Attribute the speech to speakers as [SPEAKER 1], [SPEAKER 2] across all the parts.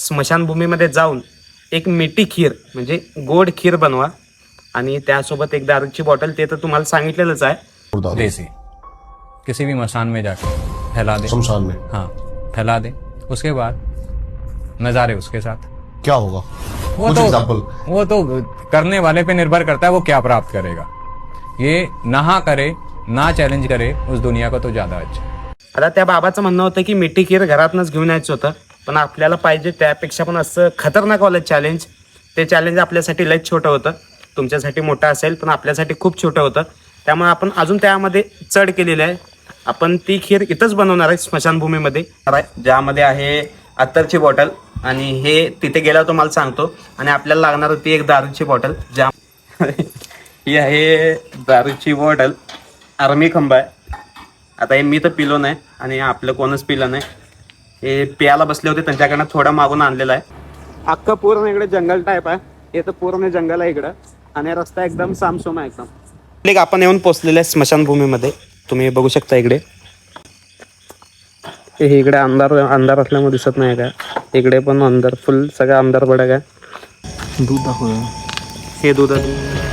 [SPEAKER 1] स्मशानभूमीमध्ये जाऊन एक मिठी खीर म्हणजे गोड खीर बनवा आणि त्यासोबत एक दारूची बॉटल, ते तर तुम्हाला सांगितलेलंच आहे।
[SPEAKER 2] देसी किसी भी मसान में जाके फैला दे,
[SPEAKER 3] शमशान में।
[SPEAKER 2] हाँ फैला दे। उसके बाद नज़ारे उसके साथ
[SPEAKER 3] क्या होगा?
[SPEAKER 2] वो तो करने वाले पे निर्भर करता है वो क्या प्राप्त करेगा। ये नहा करे ना चॅलेंज करे उस दुनिया को तो ज्यादा अच्छा।
[SPEAKER 1] आता त्या बाबाचं म्हणणं होतं की मिठी खीर घरातनंच घेऊन यायचं होतं, पण आपल्याला पाहिजे त्यापेक्षा पण असं खतरनाकवालं चॅलेंज। ते चॅलेंज आपल्यासाठी लयच छोटं होतं, तुमच्यासाठी मोठं असेल पण आपल्यासाठी खूप छोटं होतं। त्यामुळे आपण अजून त्यामध्ये चढ केलेली आहे। आपण ती खीर इथंच बनवणार आहे स्मशानभूमीमध्ये, ज्यामध्ये आहे अत्तरची बॉटल आणि हे तिथे गेल्यावर तुम्हाला सांगतो। आणि आपल्याला लागणार होती एक दारूची बॉटल, ज्या ही आहे दारूची बॉटल, आर्मी खंबा आहे। आता हे मी तर पिलो नाही आणि आपलं कोणच पिलं नाही, हे प्यायला बसले होते त्यांच्याकडनं थोडं मागून आणलेलं आहे। अख्खं पूर्ण इकडे जंगल टाईप आहे, हे तर पूर्ण जंगल आहे इकडं आणि रस्ता एकदम सामसूम आहे एकदम। आपण येऊन पोचलेले आहे स्मशानभूमीमध्ये, तुम्ही बघू शकता इकडे। हे इकडे अंधार असल्यामुळे दिसत नाही काय, इकडे पण अंधार, फुल सगळं अंधार पडा काय। दूध दाखव, हे दूध आहे।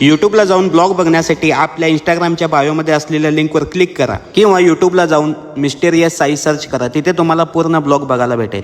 [SPEAKER 1] यूट्यूबला जाऊन ब्लॉग बघण्यासाठी आपल्या इंस्टाग्रामच्या बायोमध्ये असलेल्या लिंकवर क्लिक करा किंवा यूट्यूबला जाऊन मिस्टेरियस साई सर्च करा, तिथे तुम्हाला पूर्ण ब्लॉग बघायला भेटेल।